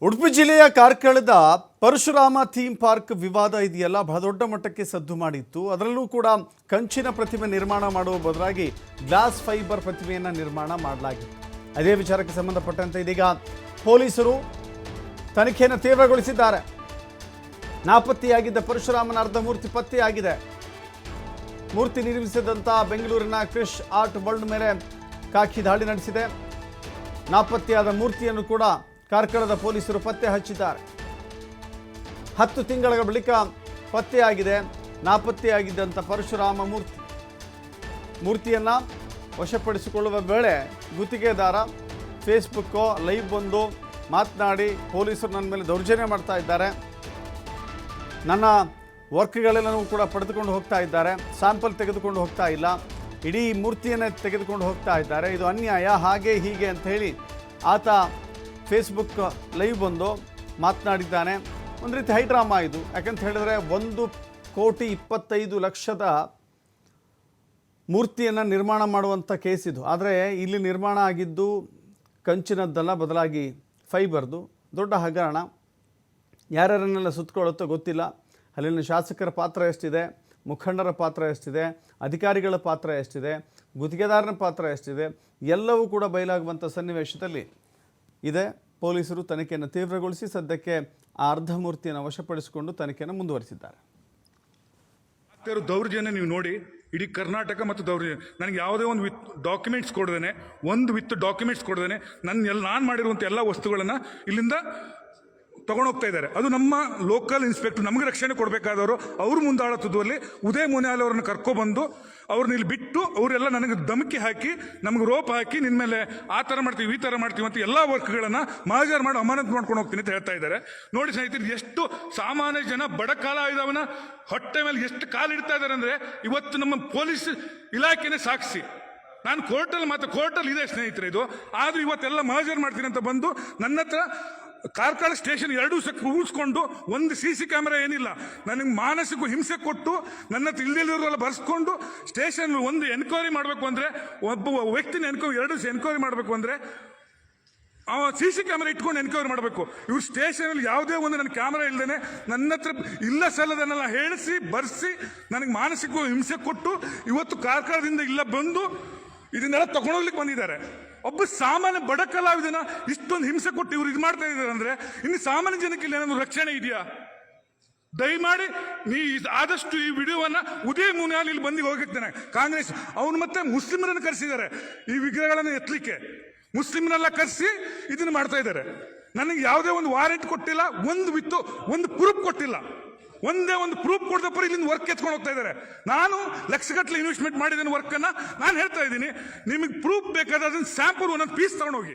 ಉಡುಪಿ ಜಿಲ್ಲೆಯ ಕಾರ್ಕಳದ Parashurama theme park ವಿವಾದ ಇದೆಯಲ್ಲ ಬಹಳ ದೊಡ್ಡ ಮಟ್ಟಕ್ಕೆ ಸದ್ದು ಮಾಡಿತ್ತು. ಅದರಲ್ಲೂ ಕೂಡ ಕಂಚಿನ ಪ್ರತಿಮೆ ನಿರ್ಮಾಣ ಮಾಡುವ ಬದಲಾಗಿ ಗ್ಲಾಸ್ ಫೈಬರ್ ಪ್ರತಿಮೆಯನ್ನು ನಿರ್ಮಾಣ ಮಾಡಲಾಗಿತ್ತು. ಅದೇ ವಿಚಾರಕ್ಕೆ ಸಂಬಂಧಪಟ್ಟಂತೆ ಇದೀಗ ಪೊಲೀಸರು ತನಿಖೆಯನ್ನು ತೀವ್ರಗೊಳಿಸಿದ್ದಾರೆ. ನಾಪತ್ತೆಯಾಗಿದ್ದ ಪರಶುರಾಮನ ಅರ್ಧ ಮೂರ್ತಿ ಪತ್ತೆಯಾಗಿದೆ. ಮೂರ್ತಿ ನಿರ್ಮಿಸಿದಂಥ ಬೆಂಗಳೂರಿನ ಕ್ರಿಶ್ ಆರ್ಟ್ ವರ್ಲ್ಡ್ ಮೇಲೆ ಖಾಕಿ ದಾಳಿ ನಡೆಸಿದೆ. ನಾಪತ್ತೆಯಾದ ಮೂರ್ತಿಯನ್ನು ಕೂಡ ಕಾರ್ಕಳದ ಪೊಲೀಸರು ಪತ್ತೆ ಹಚ್ಚಿದ್ದಾರೆ. 10 ತಿಂಗಳ ಬಳಿಕ ಪತ್ತೆಯಾಗಿದೆ ನಾಪತ್ತೆಯಾಗಿದ್ದಂಥ ಪರಶುರಾಮ ಮೂರ್ತಿಯನ್ನು ವಶಪಡಿಸಿಕೊಳ್ಳುವ ವೇಳೆ ಗುತ್ತಿಗೆದಾರ ಫೇಸ್ಬುಕ್ಕೋ ಲೈವ್ ಬಂದು ಮಾತನಾಡಿ ಪೊಲೀಸರು ನನ್ನ ಮೇಲೆ ದೌರ್ಜನ್ಯ ಮಾಡ್ತಾ ಇದ್ದಾರೆ, ನನ್ನ ವರ್ಕ್ಗಳೆಲ್ಲವೂ ಕೂಡ ಪಡೆದುಕೊಂಡು ಹೋಗ್ತಾ ಇದ್ದಾರೆ, ಸ್ಯಾಂಪಲ್ ತೆಗೆದುಕೊಂಡು ಹೋಗ್ತಾ ಇಲ್ಲ, ಇಡೀ ಮೂರ್ತಿಯನ್ನೇ ತೆಗೆದುಕೊಂಡು ಹೋಗ್ತಾ ಇದ್ದಾರೆ, ಇದು ಅನ್ಯಾಯ, ಹಾಗೆ ಹೀಗೆ ಅಂತ ಹೇಳಿ ಆತ ಫೇಸ್ಬುಕ್ ಲೈವ್ ಬಂದು ಮಾತನಾಡಿದ್ದಾನೆ. ಒಂದು ರೀತಿ ಹೈ ಡ್ರಾಮಾ ಇದು. ಯಾಕಂತ ಹೇಳಿದ್ರೆ 1,25,00,000 ಮೂರ್ತಿಯನ್ನು ನಿರ್ಮಾಣ ಮಾಡುವಂಥ ಕೇಸ್ ಇದು. ಆದರೆ ಇಲ್ಲಿ ನಿರ್ಮಾಣ ಆಗಿದ್ದು ಕಂಚಿನದ್ದಲ್ಲ, ಬದಲಾಗಿ ಫೈಬರ್ದು. ದೊಡ್ಡ ಹಗರಣ. ಯಾರ್ಯಾರನ್ನೆಲ್ಲ ಸುತ್ತಕೊಳ್ಳುತ್ತೋ ಗೊತ್ತಿಲ್ಲ. ಅಲ್ಲಿನ ಶಾಸಕರ ಪಾತ್ರ ಎಷ್ಟಿದೆ, ಮುಖಂಡರ ಪಾತ್ರ ಎಷ್ಟಿದೆ, ಅಧಿಕಾರಿಗಳ ಪಾತ್ರ ಎಷ್ಟಿದೆ, ಗುತ್ತಿಗೆದಾರನ ಪಾತ್ರ ಎಷ್ಟಿದೆ, ಎಲ್ಲವೂ ಕೂಡ ಬಯಲಾಗುವಂಥ ಸನ್ನಿವೇಶದಲ್ಲಿ ಇದೆ. ಪೊಲೀಸರು ತನಿಖೆಯನ್ನು ತೀವ್ರಗೊಳಿಸಿ ಸದ್ಯಕ್ಕೆ ಆ ಅರ್ಧ ಮೂರ್ತಿಯನ್ನು ವಶಪಡಿಸಿಕೊಂಡು ತನಿಖೆಯನ್ನು ಮುಂದುವರಿಸಿದ್ದಾರೆ. ದೌರ್ಜನ್ಯ ನೀವು ನೋಡಿ, ಇಡೀ ಕರ್ನಾಟಕ ಮತ್ತು ದೌರ್ಜನ್ಯ. ನನಗೆ ಯಾವುದೇ ಒಂದು ವಿತ್ ಡಾಕ್ಯುಮೆಂಟ್ಸ್ ಕೊಡದೇನೆ ನಾನು ಮಾಡಿರುವಂಥ ಎಲ್ಲ ವಸ್ತುಗಳನ್ನು ಇಲ್ಲಿಂದ ತಗೊಂಡೋಗ್ತಾ ಇದ್ದಾರೆ. ಅದು ನಮ್ಮ ಲೋಕಲ್ ಇನ್ಸ್ಪೆಕ್ಟರ್ ನಮಗೆ ರಕ್ಷಣೆ ಕೊಡಬೇಕಾದವರು ಅವರು ಮುಂದಾಳತ್ವದಲ್ಲಿ ಉದಯ ಮುನಿಯಾಲ್ ಅವರನ್ನು ಕರ್ಕೊಬಂದು ಅವ್ರನ್ನ ಇಲ್ಲಿ ಬಿಟ್ಟು ಅವರೆಲ್ಲ ನನಗೆ ಧಮಕಿ ಹಾಕಿ ನಮಗೆ ರೋಪ್ ಹಾಕಿ ನಿನ್ನ ಮೇಲೆ ಆ ಥರ ಮಾಡ್ತೀವಿ ಈ ಥರ ಮಾಡ್ತೀವಿ ಅಂತ ಎಲ್ಲ ವರ್ಕ್ಗಳನ್ನು ಮಹಾಜರ್ ಮಾಡಿ ಅಮಾನತ್ ಮಾಡ್ಕೊಂಡು ಹೋಗ್ತೀನಿ ಅಂತ ಹೇಳ್ತಾ ಇದ್ದಾರೆ. ನೋಡಿ ಸ್ನೇಹಿತರೆ, ಎಷ್ಟು ಸಾಮಾನ್ಯ ಜನ ಬಡ ಕಾಲ ಇದಾವನ ಹೊಟ್ಟೆ ಮೇಲೆ ಎಷ್ಟು ಕಾಲಿಡ್ತಾ ಇದ್ದಾರೆ ಅಂದರೆ ಇವತ್ತು ನಮ್ಮ ಪೊಲೀಸ್ ಇಲಾಖೆನೇ ಸಾಕ್ಷಿ. ನಾನು ಕೋರ್ಟಲ್ಲಿ ಇದೆ ಸ್ನೇಹಿತರೆ ಇದು. ಆದರೂ ಇವತ್ತೆಲ್ಲ ಮಹಾಜರ್ ಮಾಡ್ತೀನಿ ಅಂತ ಬಂದು ನನ್ನ ಹತ್ರ ಕಾರ್ಕಳ ಸ್ಟೇಷನ್ 2 ದಿವಸ ಕೂರಿಸ್ಕೊಂಡು ಒಂದು CC ಕ್ಯಾಮೆರಾ ಏನಿಲ್ಲ, ನನಗೆ ಮಾನಸಿಕ ಹಿಂಸೆ ಕೊಟ್ಟು ನನ್ನ ಹತ್ರ ಇಲ್ದಿರೋರೆಲ್ಲ ಬರ್ಸ್ಕೊಂಡು ಸ್ಟೇಷನ್ ಒಂದು ಎನ್ಕ್ವೈರಿ ಮಾಡಬೇಕು ಅಂದರೆ, ಒಬ್ಬ ವ್ಯಕ್ತಿನ 2 ದಿವಸ ಎನ್ಕ್ವೈರಿ ಮಾಡಬೇಕು ಅಂದರೆ CC ಕ್ಯಾಮೆರಾ ಇಟ್ಕೊಂಡು ಎನ್ಕ್ವೈರಿ ಮಾಡಬೇಕು. ಇವ್ರು ಸ್ಟೇಷನಲ್ಲಿ ಯಾವುದೇ ಒಂದು ನನ್ನ ಕ್ಯಾಮೆರಾ ಇಲ್ಲದೇನೆ ನನ್ನ ಹತ್ರ ಇಲ್ಲ ಸಲ್ಲದನ್ನೆಲ್ಲ ಹೇಳಿಸಿ ಬರ್ಸಿ ನನಗೆ ಮಾನಸಿಕ ಹಿಂಸೆ ಕೊಟ್ಟು ಇವತ್ತು ಕಾರ್ಕಳದಿಂದ ಇಲ್ಲ ಬಂದು ಇದನ್ನೆಲ್ಲ ತಗೊಂಡೋಗ್ಲಿಕ್ಕೆ ಬಂದಿದ್ದಾರೆ. ಒಬ್ಬ ಸಾಮಾನ್ಯ ಬಡ ಕಲಾವಿದನ ಇಷ್ಟೊಂದು ಹಿಂಸೆ ಕೊಟ್ಟು ಇವ್ರು ಇದು ಮಾಡ್ತಾ ಇದ್ದಾರೆ ಅಂದ್ರೆ ಇನ್ನು ಸಾಮಾನ್ಯ ಜನಕ್ಕೆ ಇಲ್ಲಿ ಏನಾದ್ರು ರಕ್ಷಣೆ ಇದೆಯಾ? ದಯಮಾಡಿ ಆದಷ್ಟು ಈ ವಿಡಿಯೋವನ್ನ ಉದಯ ಮುನಿಯಾಲ್ ಇಲ್ಲಿ ಬಂದು ಹೋಗಿರ್ತಾನೆ. ಕಾಂಗ್ರೆಸ್ ಅವನು ಮತ್ತೆ ಮುಸ್ಲಿಮರನ್ನು ಕರೆಸಿದ್ದಾರೆ ಈ ವಿಗ್ರಹಗಳನ್ನು ಎತ್ತಲಿಕ್ಕೆ. ಮುಸ್ಲಿಮರೆಲ್ಲ ಕರೆಸಿ ಇದನ್ನು ಮಾಡ್ತಾ ಇದ್ದಾರೆ. ನನಗೆ ಯಾವುದೇ ಒಂದು ವಾರೆಂಟ್ ಕೊಟ್ಟಿಲ್ಲ, ಒಂದು ಪ್ರೂಫ್ ಕೊಟ್ಟಿಲ್ಲ. ಒಂದೇ ಒಂದು ಪ್ರೂಫ್ ಕೊಡ್ದಪ್ಪರು ಇಲ್ಲಿಂದ ವರ್ಕ್ ಎತ್ಕೊಂಡು ಹೋಗ್ತಾ ಇದ್ದಾರೆ. ನಾನು ಲಕ್ಷಗಟ್ಟಲೆ ಇನ್ವೆಸ್ಟ್ಮೆಂಟ್ ಮಾಡಿದ್ದೇನೆ ವರ್ಕನ್ನು. ನಾನು ಹೇಳ್ತಾ ಇದ್ದೀನಿ, ನಿಮಗೆ ಪ್ರೂಫ್ ಬೇಕಾದ್ರೆ ಅದನ್ನ ಸ್ಯಾಂಪಲ್ ಒಂದೊಂದು ಪೀಸ್ ತಗೊಂಡೋಗಿ